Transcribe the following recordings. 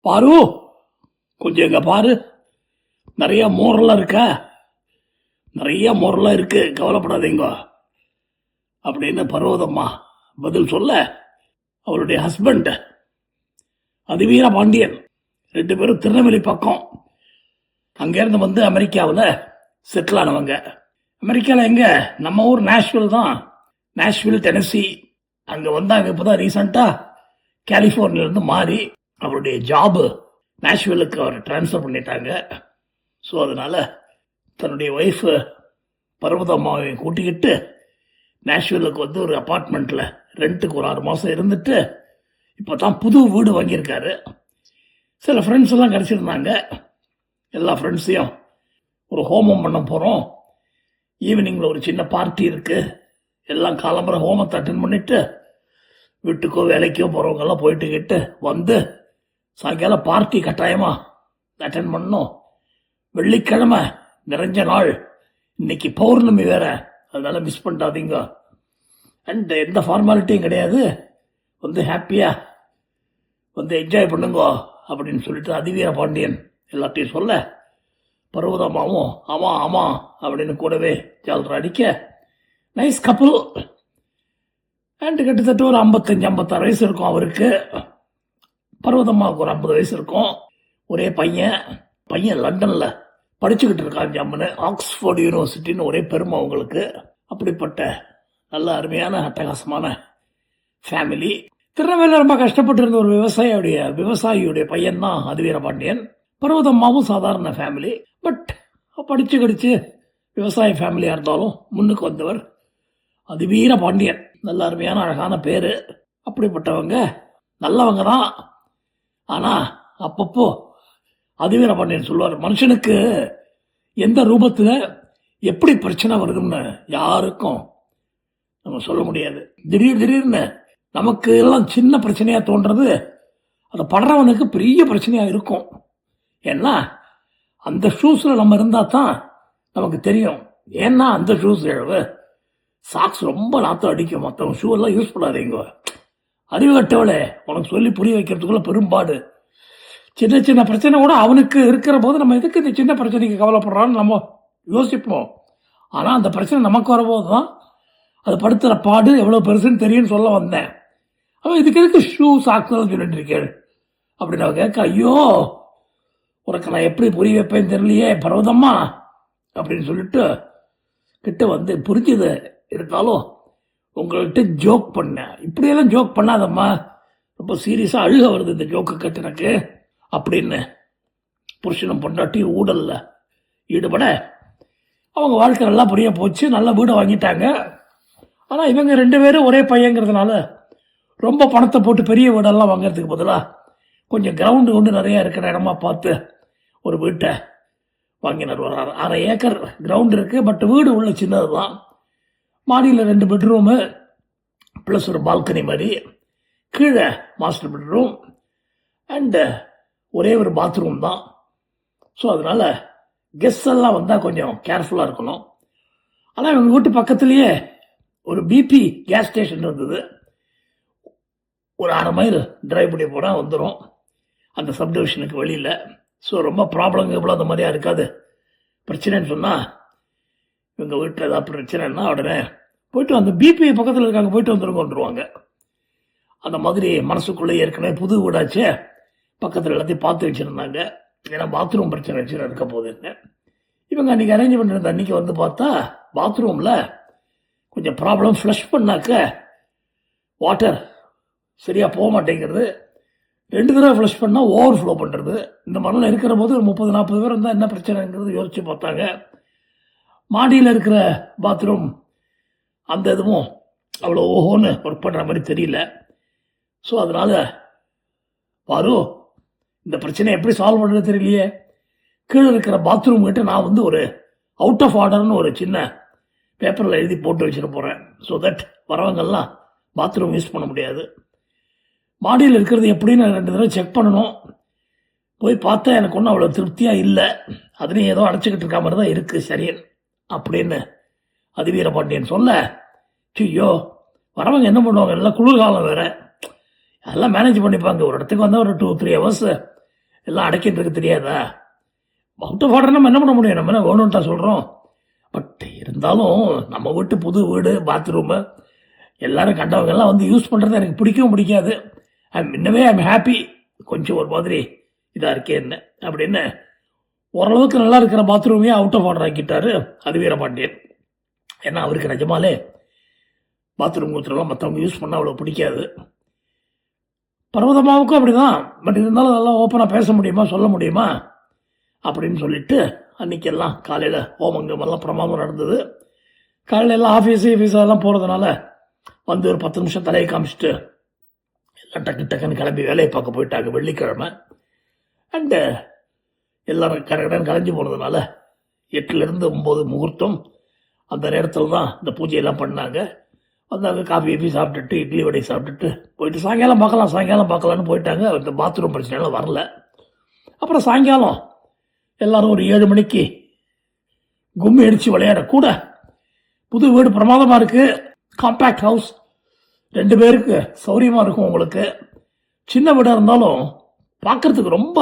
பாரு, கொஞ்சம் இங்க பாரு. நிறைய மோரெல்லாம் இருக்கா? நிறைய மோரெல்லாம் இருக்கு, கவலைப்படாதீங்க அப்படின்னு பர்வதம்மா பதில் சொல்ல, அவருடைய ஹஸ்பண்ட் அதிவீர பாண்டியன் 2 பேரும் திருநெல்வேலி பக்கம் அங்கேருந்து வந்து அமெரிக்காவில் செட்டில் ஆனவங்க. அமெரிக்காவில் எங்க, நம்ம ஊர் நேஷ்வில் தான், நேஷ்வில் டெனசி. அங்கே வந்தாங்க. இப்போ தான் ரீசெண்டாக கலிஃபோர்னியாவிலேருந்து மாறி அவருடைய ஜாபு நேஷ்வில்லுக்கு அவர் ட்ரான்ஸ்ஃபர் பண்ணிட்டாங்க. ஸோ அதனால் தன்னுடைய ஒய்ஃபு பர்வதம்மாவை கூட்டிக்கிட்டு நேஷ்வில்லுக்கு வந்து ஒரு அப்பார்ட்மெண்ட்டில் ரெண்ட்டுக்கு ஒரு 6 மாதம் இருந்துட்டு இப்போ தான் புது வீடு வாங்கியிருக்காரு. சில ஃப்ரெண்ட்ஸ் எல்லாம் கிடச்சிருந்தாங்க. எல்லா ஃப்ரெண்ட்ஸையும் ஒரு ஹோமம் பண்ண போகிறோம், ஈவினிங்கில் ஒரு சின்ன பார்ட்டி இருக்குது, எல்லாம் காலம்புற ஹோமத்தை அட்டன் பண்ணிவிட்டு வீட்டுக்கோ வேலைக்கோ போகிறவங்கெல்லாம் போயிட்டு கிட்டு வந்து சாயங்காலம் பார்ட்டி கட்டாயமாக அட்டன் பண்ணணும். வெள்ளிக்கிழமை நிறைஞ்ச நாள், இன்னைக்கு பௌர்ணமி வேற, அதனால மிஸ் பண்ணாதீங்க. அண்ட் எந்த ஃபார்மாலிட்டியும் கிடையாது, வந்து ஹாப்பியாக வந்து என்ஜாய் பண்ணுங்க அப்படின்னு சொல்லிட்டு அதிவீர பாண்டியன் எல்லாத்தையும் சொல்ல, பர்வதம்மாவும் ஆமாம் ஆமாம் அப்படின்னு கூடவே ஜாலரா அடிக்க, நைஸ் கப்புள். அண்ட் கிட்டத்தட்ட ஒரு 55-56 வயசு இருக்கும் அவருக்கு. பர்வதம்மாவுக்கு ஒரு 50 வயசு இருக்கும். ஒரே பையன் லண்டனில் படிச்சுக்கிட்டு இருக்கான் ஜம்முன்னு, ஆக்ஸ்ஃபோர்டு யூனிவர்சிட்டின்னு ஒரே பெருமை அவங்களுக்கு. அப்படிப்பட்ட நல்ல அருமையான அட்டகாசமான ஃபேமிலி. திருநெல்வேலியில் ரொம்ப கஷ்டப்பட்டு இருந்த ஒரு விவசாயியுடைய பையன் தான் அதிவீர பாண்டியன். பர்வதம்மாவும் சாதாரண ஃபேமிலி, பட் படித்து கடிச்சு விவசாய ஃபேமிலியாக இருந்தாலும் முன்னுக்கு வந்தவர் அதிவீர பாண்டியன். நல்ல அருமையான அழகான பேர். அப்படிப்பட்டவங்க நல்லவங்க தான். ஆனால் அப்பப்போ அதிவீர பாண்டியன் சொல்லுவார், மனுஷனுக்கு எந்த ரூபத்தில் எப்படி பிரச்சனை வருதுன்னு யாருக்கும் நம்ம சொல்ல முடியாது. திடீர்னு நமக்கு எல்லாம் சின்ன பிரச்சனையாக தோன்றது, அதை படுறவனுக்கு பெரிய பிரச்சனையாக இருக்கும். ஏன்னா அந்த ஷூஸில் நம்ம இருந்தால் தான் நமக்கு தெரியும். ஏன்னா அந்த ஷூஸ் சாக்ஸ் ரொம்ப நாத்தம் அடிக்கும். மற்றவங்க ஷூ எல்லாம் யூஸ் பண்ணாதீங்க. அறிவு கட்டவளே, உனக்கு சொல்லி புரிய வைக்கிறதுக்குள்ள பெரும்பாடு. சின்ன பிரச்சனை கூட அவனுக்கு இருக்கிற போது நம்ம எதுக்கு இந்த சின்ன பிரச்சனைக்கு கவலைப்படுறான்னு நம்ம யோசிப்போம். ஆனால் அந்த பிரச்சனை நமக்கு வரபோது தான் அது படுத்துகிற பாடு எவ்வளோ பெருசுன்னு தெரியும்னு சொல்ல வந்தேன். அவன் இதுக்கு எதுக்கு ஷூ சாக்ஸ் சொல்லிட்டு இருக்கேன் அப்படின்னு அவன் கேட்க, ஐயோ உனக்கு நான் எப்படி புரிய வைப்பேன்னு தெரியலையே பர்வதம்மா அப்படின்னு சொல்லிட்டு கிட்ட வந்து புரிஞ்சுது. இருந்தாலும் உங்கள்கிட்ட ஜோக் பண்ணேன், இப்படியெல்லாம் ஜோக் பண்ணாதம்மா, ரொம்ப சீரியஸாக அழுக வருது இந்த ஜோக்கு கேட்டு எனக்கு அப்படின்னு புருஷனும் பொண்டாட்டி ஊடலில் ஈடுபட அவங்க வாழ்க்கை நல்லா புரிய போச்சு. நல்ல வீடை வாங்கிட்டாங்க. ஆனால் இவங்க 2 பேரும் ஒரே பையங்கிறதுனால ரொம்ப பணத்தை போட்டு பெரிய வீடெல்லாம் வாங்கிறதுக்கு பதிலாக கொஞ்சம் கிரவுண்டு கொண்டு நிறையா இருக்கிற இடமா பார்த்து ஒரு வீட்டை வாங்கினார். ஒரு 1/2 ஏக்கர் கிரவுண்ட் இருக்குது, பட் வீடு உள்ள சின்னது தான். மாடியில் 2 பெட்ரூமு ப்ளஸ் ஒரு பால்கனி மாதிரி, கீழே மாஸ்டர் பெட்ரூம் அண்டு ஒரே ஒரு பாத்ரூம் தான். ஸோ அதனால் கெஸ்ட் எல்லாம் வந்தால் கொஞ்சம் கேர்ஃபுல்லாக இருக்கணும். ஆனால் இவங்க வீட்டு பக்கத்துலேயே ஒரு பிபி கேஸ் ஸ்டேஷன் இருந்தது. ஒரு 1/2 மைல் டிரைவ் பண்ணி போனால் வந்துடும் அந்த சப்டிவிஷனுக்கு வெளியில். ஸோ ரொம்ப ப்ராப்ளம் எவ்வளோ அந்த மாதிரியா இருக்காது. பிரச்சனைன்னு சொன்னால் இவங்க வீட்டில் ஏதாவது பிரச்சனைன்னா உடனே போய்ட்டு அந்த பிபி பக்கத்தில் இருக்காங்க, போயிட்டு வந்துருங்கன்றுவாங்க. அந்த மாதிரி மனசுக்குள்ளே ஏற்கனவே புது வீடாச்சே, பக்கத்தில் எல்லாத்தையும் பார்த்து வச்சுருந்தாங்க. ஏன்னா பாத்ரூம் பிரச்சனை வச்சு இருக்க போகுதுன்னு இவங்க அன்றைக்கி அரேஞ்ச் பண்ணிருந்த அன்றைக்கி வந்து பார்த்தா பாத்ரூமில் கொஞ்சம் ப்ராப்ளம். ஃப்ளஷ் பண்ணாக்க வாட்டர் சரியாக போக மாட்டேங்கிறது. 2 தடவை ஃப்ளஷ் பண்ணால் ஓவர் ஃப்ளோ பண்ணுறது. இந்த மாதிரிலாம் இருக்கிற போது ஒரு 30-40 பேர் இருந்தால் என்ன பிரச்சனைங்கிறது யோசித்து பார்த்தாங்க. மாடியில் இருக்கிற பாத்ரூம் அந்த இதுவும் அவ்வளோ ஓஹோன்னு ஒர்க் பண்ணுற மாதிரி தெரியல. ஸோ அதனால் பாரு, இந்த பிரச்சனையை எப்படி சால்வ் பண்ணுறது தெரியலையே, கீழே இருக்கிற பாத்ரூம் கிட்ட நான் வந்து ஒரு அவுட் ஆஃப் ஆர்டர்னு ஒரு சின்ன பேப்பரில் எழுதி போட்டு வச்சுட்டு போகிறேன். ஸோ தட் வரவங்கெல்லாம் பாத்ரூம் யூஸ் பண்ண முடியாது. மாடியில் இருக்கிறது எப்படின்னு 2 தடவை செக் பண்ணணும். போய் பார்த்தா எனக்கு ஒன்றும் அவ்வளோ திருப்தியாக இல்லை. அதுலேயும் ஏதோ அடைச்சிக்கிட்டு இருக்க மாதிரி தான் இருக்குது சரியன் அப்படின்னு அதிவீர பாண்டியன் சொல்ல, ஐயோ வரவங்க என்ன பண்ணுவாங்க, எல்லாம் குளிர்காலம் வேறு, அதெல்லாம் மேனேஜ் பண்ணிப்பாங்க. ஒரு இடத்துக்கு வந்தால் ஒரு 2-3 ஹவர்ஸ் எல்லாம் அடைக்கிட்டு இருக்கு தெரியாதா? அவுட் ஆஃப் ஆர்டர் நம்ம என்ன பண்ண முடியும்? நம்ம என்ன வேணும்ட்டா சொல்கிறோம்? பட் இருந்தாலும் நம்ம வீட்டு புது வீடு, பாத்ரூமு எல்லாரும் கண்டவங்கெல்லாம் வந்து யூஸ் பண்ணுறது எனக்கு பிடிக்கவும் பிடிக்காது. I'm happy. கொஞ்சம் ஒரு மாதிரி இதாக இருக்கேன்னு அப்படின்னு ஓரளவுக்கு நல்லா இருக்கிற பாத்ரூமையே அவுட் ஆஃப் ஆர்டர் ஆக்கிட்டாரு அது வீரபாண்டியன். ஏன்னா அவருக்கு நிஜமாலே பாத்ரூம் ஊற்றுலாம் மற்றவங்க யூஸ் பண்ணால் அவ்வளோ பிடிக்காது. பர்வதம்மாவுக்கும் அப்படி தான். பட் இருந்தாலும் அதெல்லாம் ஓப்பனாக பேச முடியுமா, சொல்ல முடியுமா அப்படின்னு சொல்லிட்டு அன்றைக்கெல்லாம் காலையில் ஹோமங்கமெல்லாம் பிரமாதம் நடந்தது. காலையில் எல்லாம் ஆஃபீஸ் அதெல்லாம் போகிறதுனால வந்து ஒரு 10 நிமிஷம் தலையை காமிச்சிட்டு எல்லாம் டக்குன்னு கிளம்பி வேலையை பார்க்க போயிட்டாங்க. வெள்ளிக்கிழமை அண்டு எல்லோரும் கடன் கலைஞ்சு போனதுனால 8லேருந்து 9 முகூர்த்தம். அந்த நேரத்தில் தான் இந்த பூஜையெல்லாம் பண்ணாங்க. வந்தாங்க, காஃபி சாப்பிட்டுட்டு இட்லி வடை சாப்பிட்டுட்டு போயிட்டு சாயங்காலம் பார்க்கலான்னு போயிட்டாங்க. இந்த பாத்ரூம் பிரச்சனைலாம் வரல. அப்புறம் சாயங்காலம் எல்லோரும் ஒரு 7 மணிக்கு கும்மி அடித்து விளையாட கூட புது வீடு பிரமாதமாக இருக்குது. காம்பேக்ட் ஹவுஸ், 2 பேருக்கு சௌரியமாக இருக்கும். உங்களுக்கு சின்ன வீடாக இருந்தாலும் பார்க்குறதுக்கு ரொம்ப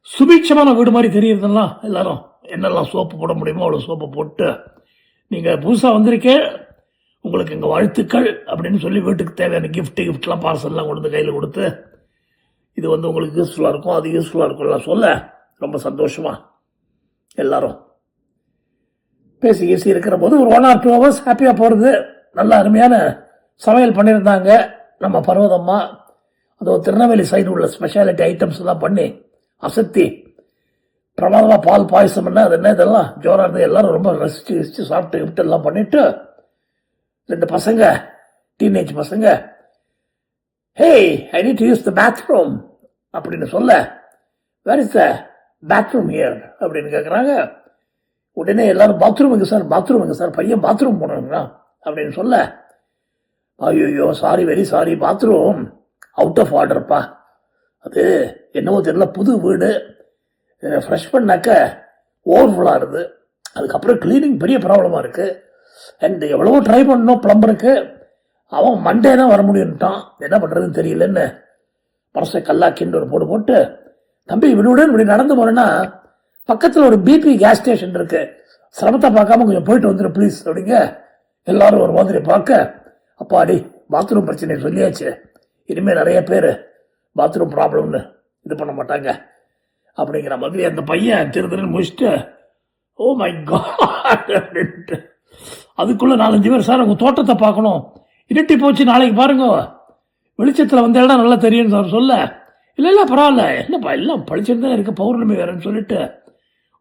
சுபீட்சமான வீடு மாதிரி தெரியறதெல்லாம் எல்லாரும் என்னெல்லாம் சோப்பு போட முடியுமோ அவ்வளோ சோப்பை போட்டு நீங்கள் புதுசாக வந்திருக்கே உங்களுக்கு எங்கள் வாழ்த்துக்கள் அப்படின்னு சொல்லி வீட்டுக்கு தேவையான கிஃப்ட்லாம் பார்சல்லாம் கொண்டு கையில் கொடுத்து இது வந்து உங்களுக்கு யூஸ்ஃபுல்லாக இருக்கும், அது யூஸ்ஃபுல்லாக இருக்கும்லாம் சொல்ல ரொம்ப சந்தோஷமாக எல்லாரும் பேசி இருக்கிற போது ஒரு 1 or 2 hours ஹாப்பியாக போகிறது. நல்ல அருமையான சமையல் பண்ணியிருந்தாங்க நம்ம பர்வதம்மா. அது திருநெல்வேலி சைடு உள்ள ஸ்பெஷாலிட்டி ஐட்டம்ஸ் எல்லாம் பண்ணி அசத்தி பிரமாதமாக பால் பாயசம் அது என்ன இதெல்லாம் ஜோராக இருந்தது. எல்லோரும் ரொம்ப ரசித்து சாப்பிட்டு எல்லாம் பண்ணிவிட்டு 2 பசங்க, டீனேஜ் பசங்க, hey I need to use the bathroom அப்படின்னு சொல்ல, where is the bathroom here அப்படின்னு கேட்குறாங்க. உடனே எல்லாரும் பாத்ரூம் எங்கே சார் பையன் பாத்ரூம் போனாங்களா அப்படின்னு சொல்ல, ஐயோ sorry, very sorry, bathroom out of ஆர்டர்ப்பா. அது என்னவோ தெரியல, புது வீடு ஃப்ரெஷ் பண்ணாக்க ஓவர்ஃபுல்லாக இருக்குது. அதுக்கப்புறம் க்ளீனிங் பெரிய ப்ராப்ளமாக இருக்குது. அண்ட் எவ்வளவோ ட்ரை பண்ணோம் ப்ளம்பருக்கு, அவன் மண்டே தான் வர முடியும்ட்டான். என்ன பண்ணுறதுன்னு தெரியலன்னு பரசை கல்லாக்கின்னு ஒரு போட்டு, தம்பி விடுவிடுன்னு இப்படி நடந்து போனேன்னா பக்கத்தில் ஒரு பிபி கேஸ் ஸ்டேஷன் இருக்குது, சிரமத்தை பார்க்காம கொஞ்சம் போயிட்டு வந்துடும் ப்ளீஸ் அப்படிங்க. எல்லோரும் ஒரு மாதிரி பார்க்க, அப்பாடி பாத்ரூம் பிரச்சனை சொல்லியாச்சு, இனிமேல் நிறைய பேர் பாத்ரூம் ப்ராப்ளம்னு இது பண்ண மாட்டாங்க அப்படிங்கிற மாதிரி அந்த பையன் திருதுன்னு முடிச்சுட்டு, ஓ மை காட் அப்படின்ட்டு அதுக்குள்ளே 4-5 பேர், சார் உங்கள் தோட்டத்தை பார்க்கணும், இருட்டி போச்சு நாளைக்கு பாருங்க, வெளிச்சத்தில் வந்தேன்னா நல்லா தெரியும்னு சார் சொல்ல, இல்லை பரவாயில்ல, என்னப்பா எல்லாம் பழிச்சுட்டு தான் இருக்குது, பௌர்ணமி வேறுன்னு சொல்லிட்டு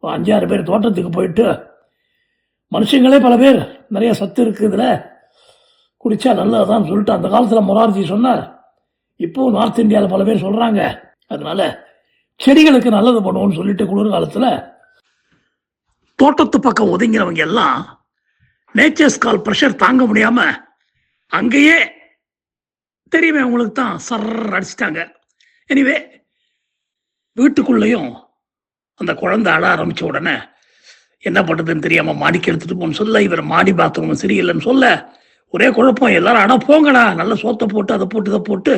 5-6 பேர் தோட்டத்துக்கு போயிட்டு, மனுஷங்களே பல பேர் நிறைய சத்து இருக்குது இதில், குடித்தா நல்லதுதான் சொல்லிட்டு அந்த காலத்தில் மொரார்ஜி சொன்னார். இப்போவும் நார்த் இந்தியாவில் பல பேர் சொல்கிறாங்க. அதனால செடிகளுக்கு நல்லது பண்ணுவோம்னு சொல்லிட்டு குளிர்காலத்தில் தோட்டத்து பக்கம் ஒதுங்கிறவங்க எல்லாம் நேச்சர்ஸ் கால் ப்ரெஷர் தாங்க முடியாமல் அங்கேயே தெரியுமே அவங்களுக்கு தான் சர் அடிச்சிட்டாங்க. எனிவே வீட்டுக்குள்ளேயும் அந்த குழந்தை அழ ஆரம்பித்த உடனே என்ன பண்ணுறதுன்னு தெரியாமல் மாடிக்கு எடுத்துகிட்டு போன்னு சொல்ல, இவர் மாடி பாத்ரூம் சரியில்லைன்னு சொல்ல ஒரே குழப்பம். எல்லாரும் அடா போங்கடா, நல்ல சோத்தை போட்டு அதை போட்டு இதை போட்டு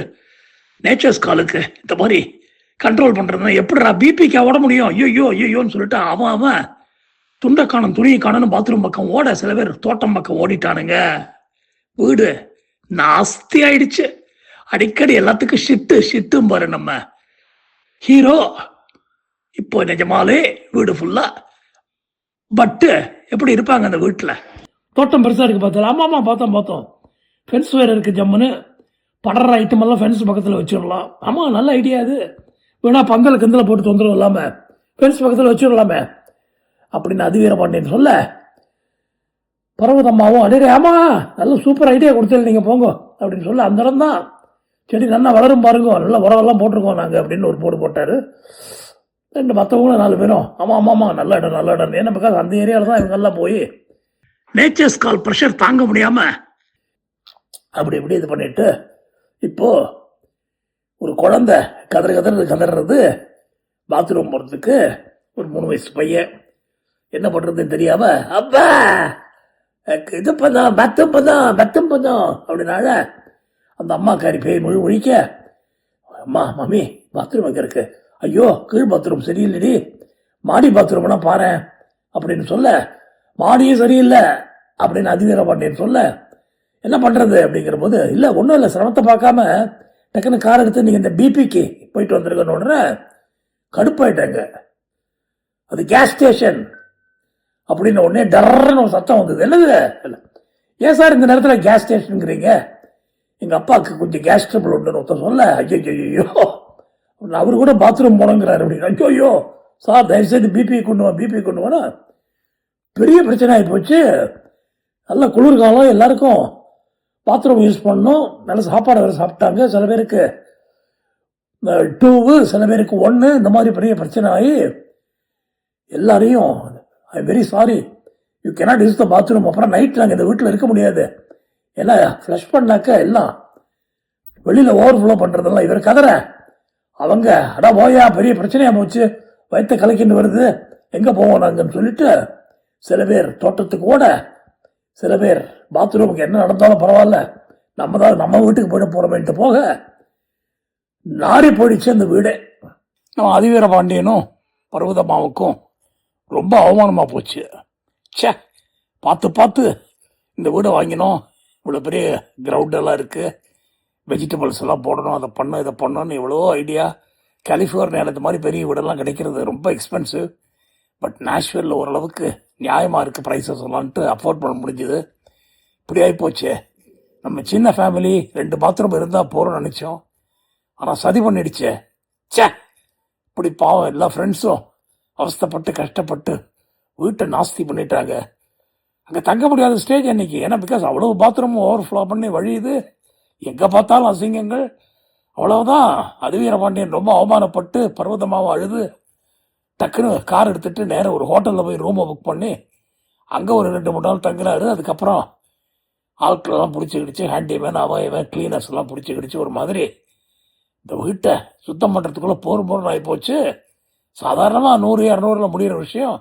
நேச்சர்ஸ் காலுக்கு இந்த மாதிரி கண்ட்ரோல் பண்ணுறதுனா எப்படிடா பிபிக்கு ஓட முடியும், ஐயோன்னு சொல்லிட்டு அவன் துண்டை காணும் துணியை காணும்னு பாத்ரூம் பக்கம் ஓட, சில பேர் தோட்டம் பக்கம் ஓடிட்டானுங்க. வீடு நாஸ்தி ஆயிடுச்சு. அடிக்கடி எல்லாத்துக்கும் ஷிட்டும் பாரு நம்ம ஹீரோ. இப்போ நிஜமாலே வீடு ஃபுல்லா பட்டு எப்படி இருப்பாங்க அந்த வீட்டில். தோட்டம் பெருசாக இருக்குது பார்த்தா, ஆமாம் பார்த்தோம் ஃபென்ஸ் வேறு இருக்குது ஜம்முன்னு, படற ஐட்டமெல்லாம் ஃபென்ஸ் பக்கத்தில் வச்சிடலாம். ஆமாம் நல்ல ஐடியா அது, வேணா பந்தல் கந்தலை போட்டு தொந்தரவு இல்லாமல் ஃபென்ஸ் பக்கத்தில் வச்சிடலாமே அப்படின்னு அது வீரபாண்டியன் சொல்ல, பர்வதம்மாவும் அடே ஆமாம் நல்ல சூப்பர் ஐடியா கொடுத்தது நீங்கள் போங்க அப்படின்னு சொல்ல, அந்த இடம் தான் செடி நல்லா வளரும் பாருங்க, நல்லா உரமெல்லாம் போட்டிருக்கோம் நாங்கள் அப்படின்னு ஒரு போட்டார். ரெண்டு மற்றவங்களும் 4 பேரும் ஆமாம் நல்ல இடம் ஏன்னா பக்கம் அந்த ஏரியாவில் தான் இவங்கெல்லாம் போய் நேச்சர்ஸ் கால் ப்ரெஷர் தாங்க முடியாமல் அப்படி இது பண்ணிட்டு, இப்போ ஒரு குழந்தை கதறது பாத்ரூம் போகிறதுக்கு ஒரு 3 வயசு பையன் என்ன பண்ணுறதுன்னு தெரியாம, அப்பா இது பண்ணோம் பத்தம் பண்ணோம் அப்படின்னால அந்த அம்மாக்காரி பேய் முழிக்க, அம்மா மம்மி பாத்ரூம் எங்கே இருக்கு, ஐயோ கீழ் பாத்ரூம் சரியில்லைடி, மாடி பாத்ரூம்னா பாரு அப்படின்னு சொல்ல, மாடியும் சரியில்லை அப்படின்னு அதிவீர பாண்டியன் சொல்ல, என்ன பண்ணுறது அப்படிங்கிற போது, இல்லை ஒன்றும் இல்லை, சிரமத்தை பார்க்காம டக்குன்னு கார் எடுத்து நீங்கள் இந்த பிபிக்கு போயிட்டு வந்துருக்கன்னு உடனே கடுப்பாயிட்டாங்க. அது கேஸ் ஸ்டேஷன் அப்படின்னு உடனே டர்ன்னு ஒரு சத்தம் வந்தது. என்னது, ஏன் சார் இந்த நேரத்தில் கேஸ் ஸ்டேஷனுங்கிறீங்க, எங்கள் அப்பாவுக்கு கொஞ்சம் கேஸ் ட்ரபிள் உண்டுன்னு ஒருத்தர் சொல்ல, ஐயோ அவரு கூட பாத்ரூம் போனோங்கிறாரு அப்படின்னு. ஐயோ சார் தயவுசெய்து பிபி கொண்டு வானா, பெரிய பிரச்சனை ஆகி போச்சு. நல்ல குளிர்காலம், எல்லாருக்கும் பாத்ரூம் யூஸ் பண்ணணும், நல்ல சாப்பாடு வேறு சாப்பிட்டாங்க, சில பேருக்கு 2, சில பேருக்கு 1, இந்த மாதிரி பெரிய பிரச்சனை ஆகி எல்லாரையும் I very sorry you cannot use the bathroom. அப்புறம் நைட் நாங்கள் இந்த வீட்டில் இருக்க முடியாது, ஏன்னா ஃப்ளஷ் பண்ணாக்க எல்லாம் வெளியில் ஓவர்ஃப்ளோ பண்ணுறதெல்லாம் இவர் கதற. அவங்க அடா போயா பெரிய பிரச்சனையாக போச்சு, வயிற்ற கலக்கின்னு வருது, எங்கே போவோம் நாங்கன்னு சொல்லிட்டு சில பேர் தோட்டத்துக்கு ஓட, சில பேர் பாத்ரூமுக்கு என்ன நடந்தாலும் பரவாயில்ல நம்ம வீட்டுக்கு போயிட போகிறோமேன்ட்டு போக நாரி போயிடுச்சு அந்த வீடு. அதிவீர பாண்டியனும் பர்வதம்மாவுக்கும் ரொம்ப அவமானமாக போச்சு. சே, பார்த்து இந்த வீடை வாங்கினோம், இவ்வளோ பெரிய கிரவுண்டெல்லாம் இருக்குது, வெஜிடபிள்ஸ் எல்லாம் போடணும், அதை பண்ணணும் இதை பண்ணணும்னு எவ்வளோ ஐடியா. கலிஃபோர்னியாவில் இந்த மாதிரி பெரிய வீடெல்லாம் கிடைக்கிறது ரொம்ப எக்ஸ்பென்சிவ். பட் நேஷ்வில்ல ஓரளவுக்கு நியாயமாக இருக்குது ப்ரைஸஸ் எல்லாம்ட்டு அஃபோர்ட் பண்ண முடிஞ்சுது. இப்படி ஆகிப்போச்சு. நம்ம சின்ன ஃபேமிலி 2 பாத்ரூம் இருந்தால் போகிறோம்னு நினச்சோம், ஆனால் சதி பண்ணிடுச்சே. சே, இப்படி பாவம் எல்லா ஃப்ரெண்ட்ஸும் அவஸ்தைப்பட்டு கஷ்டப்பட்டு வீட்டை நாஸ்தி பண்ணிட்டாங்க. அங்கே தங்க முடியாத ஸ்டேஜ் அன்னைக்கு, ஏன்னா பிகாஸ் அவ்வளோ பாத்ரூமும் ஓவர்ஃப்ளோ பண்ணி வழியுது, எங்கே பார்த்தாலும் அசிங்கங்கள். அவ்வளவுதான். அதிவீர பாண்டியன் ரொம்ப அவமானப்பட்டு பர்வதமாவை அழுது டக்குன்னு கார் எடுத்துட்டு நேரம் ஒரு ஹோட்டலில் போய் ரூமை புக் பண்ணி அங்கே ஒரு 2-3 நாள் தங்குறாரு. அதுக்கப்புறம் ஆட்களெல்லாம் பிடிச்சிக்கிடுச்சு, ஹேண்டிமேன் அவன் கிளீனர்ஸ் எல்லாம் பிடிச்சிக்கிடுச்சு. ஒரு மாதிரி இந்த வீட்டை சுத்தம் பண்ணுறதுக்குள்ளே போரும் ஆகிப்போச்சு. சாதாரணமாக 100-200 முடிகிற விஷயம்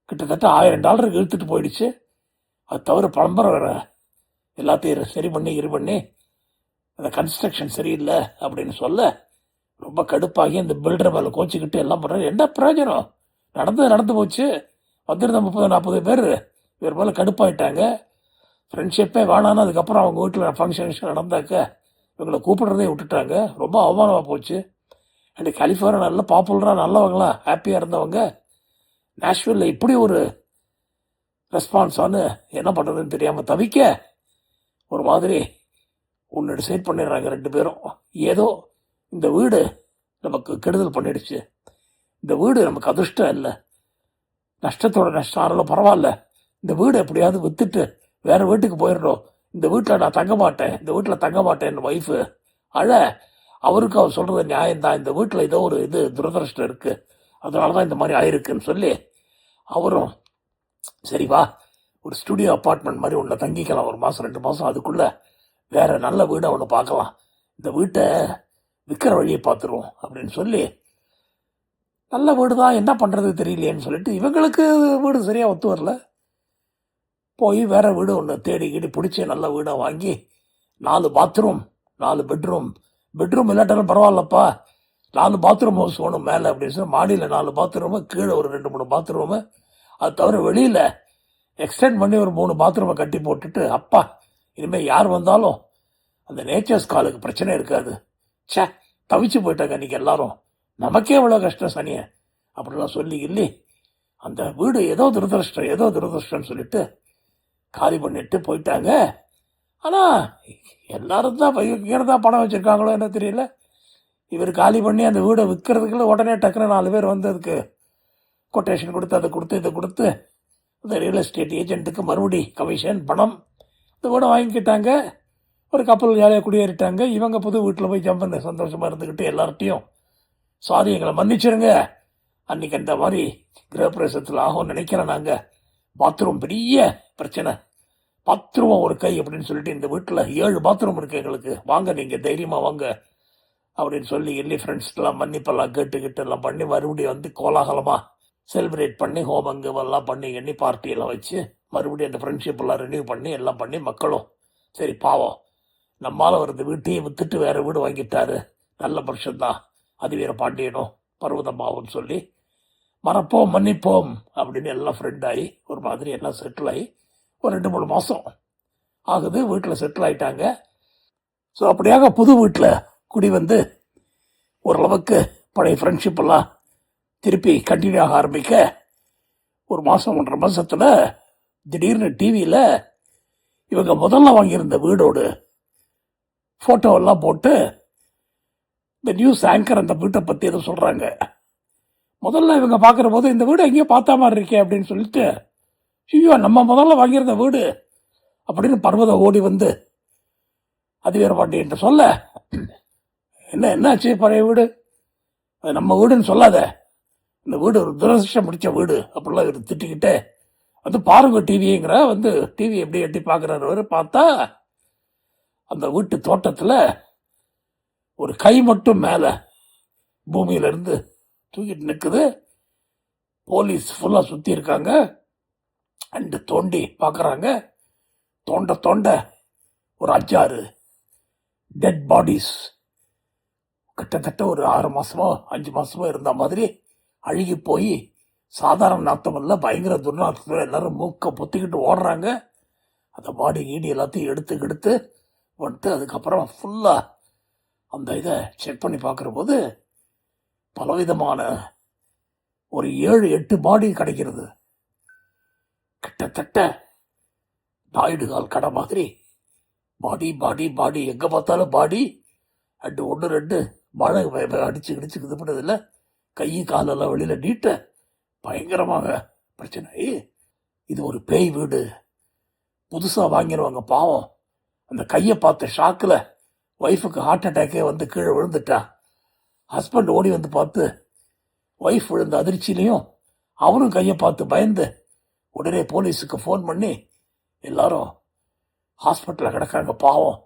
கிட்டத்தட்ட $1000 இழுத்துட்டு போயிடுச்சு. அது தவிர பழம்பரம் வேறு எல்லாத்தையும் சரி பண்ணி அந்த கன்ஸ்ட்ரக்ஷன் சரியில்லை அப்படின்னு சொல்ல ரொம்ப கடுப்பாகி அந்த பில்டர் மேலே கோச்சிக்கிட்டு எல்லாம் பண்ணுறாரு. என்ன பிரயோஜனம், நடந்து போச்சு. வந்துருந்த 30-40 பேர் இவர் மேலே கடுப்பாயிட்டாங்க. ஃப்ரெண்ட்ஷிப்பே வேணான்னு அதுக்கப்புறம் அவங்க வீட்டில் ஃபங்க்ஷன் நடந்தாக்க இவங்களை கூப்பிடுறதே விட்டுட்டாங்க. ரொம்ப அவமானமாக போச்சு. அண்ட் கலிஃபோர்னியா நல்ல பாப்புலராக நல்லவங்களா ஹாப்பியாக இருந்தவங்க நேஷ்வில்ல இப்படி ஒரு ரெஸ்பான்ஸானு என்ன பண்ணுறதுன்னு தெரியாமல் தவிக்க ஒரு மாதிரி ஒன்று டிசைட் பண்ணிடுறாங்க 2 பேரும். ஏதோ இந்த வீடு நமக்கு கெடுதல் பண்ணிடுச்சு, இந்த வீடு நமக்கு அதிர்ஷ்டம் இல்லை, நஷ்டத்தோட நஷ்டம் ஆனாலும் பரவாயில்ல, இந்த வீடு எப்படியாவது விற்றுட்டு வேறு வீட்டுக்கு போயிடணும், இந்த வீட்டில் நான் தங்க மாட்டேன். என் ஒய்ஃபு அவருக்கு அவர் சொல்கிறது நியாயம்தான், இந்த வீட்டில் ஏதோ ஒரு துரதிருஷ்டம் இருக்குது, அதனால தான் இந்த மாதிரி ஆயிருக்குன்னு சொல்லி அவரும் சரி வா ஒரு ஸ்டுடியோ அப்பார்ட்மெண்ட் மாதிரி ஒன்று தங்கிக்கலாம், 1 மாதம் 2 மாதம், அதுக்குள்ளே வேறு நல்ல வீடை ஒன்று பார்க்கலாம், இந்த வீட்டை விற்கிற வழியை பார்த்துருவோம் அப்படின்னு சொல்லி, நல்ல வீடு தான் என்ன பண்ணுறது தெரியலையேன்னு சொல்லிட்டு இவங்களுக்கு வீடு சரியாக ஒத்து வரல, போய் வேறு வீடு ஒன்று தேடி பிடிச்சி நல்ல வீடை வாங்கி 4 பாத்ரூம் 4 பெட்ரூம் இல்லாட்டாலும் பரவாயில்லப்பா, 4 பாத்ரூம் ஹவுஸ் வேணும் மேலே அப்படின்னு சொல்லி மாடியில் 4 பாத்ரூமு, கீழே ஒரு 2-3 பாத்ரூமு, அது தவிர வெளியில் எக்ஸ்டெண்ட் பண்ணி ஒரு 3 பாத்ரூமை கட்டி போட்டுட்டு அப்பா இனிமேல் யார் வந்தாலும் அந்த நேச்சர்ஸ் காலுக்கு பிரச்சனை இருக்காது. சே, தவிச்சு போயிட்டாங்க அன்றைக்கி எல்லாரும், நமக்கே எவ்வளோ கஷ்டம் சனியை அப்படிலாம் சொல்லி அந்த வீடு ஏதோ துரதிருஷ்டம்னு சொல்லிட்டு காலி பண்ணிட்டு போயிட்டாங்க. ஆனால் எல்லாரும் தான் தான் பணம் வச்சுருக்காங்களோ என்ன தெரியல, இவர் காலி பண்ணி அந்த வீடை விற்கிறதுக்குள்ள உடனே டக்குன்னு 4 பேர் வந்து அதுக்கு கொட்டேஷன் கொடுத்து இதை கொடுத்து அந்த ரியல் எஸ்டேட் ஏஜென்ட்டுக்கு மறுபடி கமிஷன் பணம் இந்த வீடை வாங்கிக்கிட்டாங்க. ஒரு கப்பல் ஜாலியாக குடியேறிட்டாங்க. இவங்க புது வீட்டில் போய் ஜம்பன்னு சந்தோஷமாக இருந்துக்கிட்டு எல்லார்ட்டையும் சாரி எங்களை மன்னிச்சிருங்க, அன்றைக்கி அந்த மாதிரி கிரகப்பிரவேசத்தில் ஆகும்னு நினைக்கிறேன், நாங்கள் பாத்ரூம் பெரிய பிரச்சனை, பாத்ரூம் ஒரு கை அப்படின்னு சொல்லிட்டு இந்த வீட்டில் 7 பாத்ரூம் இருக்குது எங்களுக்கு, வாங்க நீங்கள் தைரியமாக வாங்க அப்படின்னு சொல்லி ஃப்ரெண்ட்ஸ்க்கெல்லாம் மன்னிப்பெல்லாம் கேட்டுக்கிட்டு எல்லாம் பண்ணி மறுபடியும் வந்து கோலாகலமாக செலிப்ரேட் பண்ணி ஹோமங்கெல்லாம் பண்ணி பார்ட்டியெல்லாம் வச்சு மறுபடியும் அந்த ஃப்ரெண்ட்ஷிப் எல்லாம் ரினியூ பண்ணி எல்லாம் பண்ணி மக்களும் சரி பாவம் நம்மால் வருது வீட்டையே விற்றுட்டு வேறு வீடு வாங்கிட்டாரு, நல்ல பட்சம்தான் அதிவீர பாண்டியனும் பர்வதம்மாவுன்னு சொல்லி மறப்போம் மன்னிப்போம் அப்படின்னு எல்லாம் ஃப்ரெண்ட் ஆகி ஒரு மாதிரி எல்லாம் செட்டில் ஆகி ஒரு 2-3 மாதம் ஆகுது. வீட்டில் செட்டில் ஆகிட்டாங்க. ஸோ அப்படியாக புது வீட்டில் குடி வந்து ஓரளவுக்கு பழைய ஃப்ரெண்ட்ஷிப்பெல்லாம் திருப்பி கண்டினியூ ஆக ஆரம்பிக்க ஒரு மாதம் 1.5 மாதத்தில் திடீர்னு டிவியில் இவங்க முதல்ல வாங்கியிருந்த வீடோடு ஃபோட்டோவெல்லாம் போட்டு இந்த நியூஸ் ஆங்கர் அந்த வீட்டை பற்றி எதுவும் சொல்கிறாங்க. முதல்ல இவங்க பார்க்குற போது இந்த வீடு எங்கேயோ பார்த்தா மாதிரி இருக்கே அப்படின்னு சொல்லிட்டு, ஐயோ நம்ம முதல்ல வாங்கியிருந்த வீடு அப்படின்னு பர்வதம் ஓடி வந்து அதிவேற பாண்டியன்ட்டு சொல்ல, என்னாச்சு பழைய வீடு, அது நம்ம வீடுன்னு சொல்லாத, இந்த வீடு ஒரு துரதிருஷ்டம் பிடிச்ச வீடு அப்படிலாம் இவர் திட்டிக்கிட்டே வந்து பாருங்க டிவிங்கிற வந்து டிவி எப்படி எட்டி பார்க்குறாரு. பார்த்தா அந்த வீட்டு தோட்டத்தில் ஒரு கை மட்டும் மேலே பூமியிலேருந்து தூக்கிட்டு நிற்குது. போலீஸ் ஃபுல்லாக சுற்றி இருக்காங்க. அண்டு தோண்டி பார்க்குறாங்க. தோண்ட ஒரு 5-6 டெட் பாடிஸ் கிட்டத்தட்ட ஒரு 6 மாதமோ 5 மாதமோ இருந்த மாதிரி அழுகி போய் சாதாரண நாத்தம் இல்லை, பயங்கர துர்நாற்றத்தில் எல்லாரும் மூக்கை பொத்திக்கிட்டு ஓடுறாங்க. அந்த பாடி கீடி எல்லாத்தையும் எடுத்து வந்துட்டு அதுக்கப்புறம் ஃபுல்லாக அந்த இதை செக் பண்ணி பார்க்குற போது பலவிதமான ஒரு 7-8 பாடி கிடைக்கிறது. கிட்டத்தட்ட நாயுடுகால் கடை மாதிரி பாடி பாடி பாடி, எங்கே பார்த்தாலும் பாடி. அண்டு 1-2 மழை அடிச்சு இது பண்ணதில்லை, கை காலெல்லாம் வெளியில் நீட்ட பயங்கரமாக பிரச்சனை. இது ஒரு பேய் வீடு, புதுசாக வாங்கிடுவாங்க பாவம். அந்த கையை பார்த்த ஷாக்கில் ஒய்ஃபுக்கு ஹார்ட் அட்டாக்கே வந்து கீழே விழுந்துட்டா. ஹஸ்பண்ட் ஓடி வந்து பார்த்து ஒய்ஃப் விழுந்த அதிர்ச்சியிலையும் அவரும் கையை பார்த்து பயந்து உடனே போலீஸுக்கு ஃபோன் பண்ணி எல்லாரும் ஹாஸ்பிட்டலில் கிடக்காங்க. பாவம்,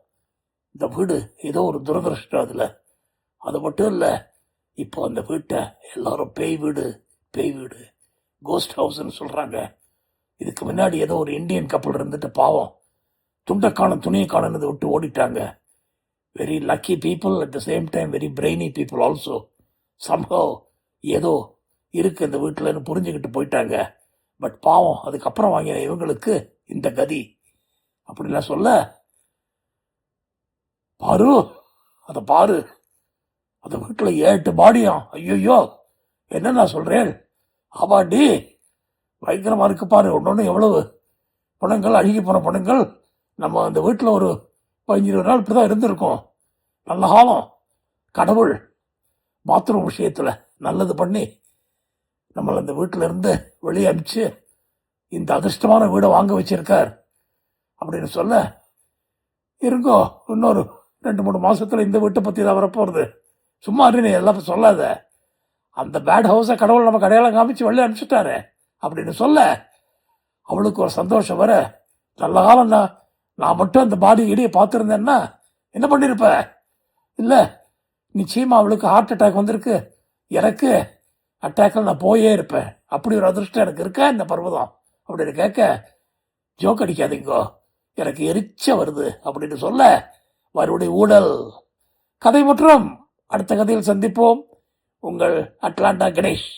இந்த வீடு ஏதோ ஒரு துரதிருஷ்டம் அதில். அது மட்டும் இல்லை, இப்போ அந்த வீட்டை எல்லாரும் பேய் வீடு கோஸ்ட் ஹவுஸ்ன்னு சொல்கிறாங்க. இதுக்கு முன்னாடி ஏதோ ஒரு இந்தியன் கப்பல் இருந்துட்டு பாவம் துண்டைக்கான துணியை காணனது விட்டு ஓடிட்டாங்க. Very lucky people, at the same time very brainy people also. Sambhav ஏதோ இருக்குது இந்த வீட்டில்னு புரிஞ்சுக்கிட்டு போயிட்டாங்க. பட் பாவம் அதுக்கப்புறம் வாங்கின இவங்களுக்கு இந்த கதி அப்படிலாம் சொல்ல, அதை பாரு அந்த வீட்டில் 8 பாடியாம். ஐயோ என்னன்னா சொல்கிறேன், ஆபாடி பயங்கரமாக இருக்கு பாரு. ஒன்று எவ்வளவு பணங்கள், அழுகி போன பணங்கள். நம்ம அந்த வீட்டில் ஒரு 15-20 நாள் இப்படி தான் இருந்திருக்கோம். நல்ல காலம். கடவுள் பாத்ரூம் விஷயத்தில் நல்லது பண்ணி நம்மளை அந்த வீட்டில் இருந்து வெளியே அனுப்பிச்சு இந்த அதிர்ஷ்டமான வீடை வாங்க வச்சிருக்கார் அப்படின்னு சொல்ல, இருங்கோ இன்னொரு 2-3 மாதத்தில் இந்த வீட்டை பற்றி தான் வரப்போகிறது, சும்மா நீ எல்லாம் சொல்லாத, அந்த பேட் ஹவுஸை கடவுள் நம்ம கடையாளம் காமிச்சு வெளியே அனுப்பிச்சிட்டாரு அப்படின்னு சொல்ல, அவளுக்கு ஒரு சந்தோஷம் வர, நல்ல காலம் நான் மட்டும் அந்த பாடி இடியை பார்த்துருந்தேன்னா என்ன பண்ணியிருப்ப, இல்லை நிச்சயமாக அவளுக்கு ஹார்ட் அட்டாக் வந்திருக்கு, எனக்கு அட்டாக்கில் நான் போயே இருப்பேன், அப்படி ஒரு அதிர்ஷ்டம் எனக்கு இருக்கா இந்த பர்வதம் அப்படின்னு கேட்க, ஜோக் அடிக்காதீங்கோ எனக்கு எரிச்ச வருது அப்படின்னு சொல்ல, மறுபடியும் ஊழல் கதை மற்றும் அடுத்த கதையில் சந்திப்போம். உங்கள் அட்லாண்டா கணேஷ்.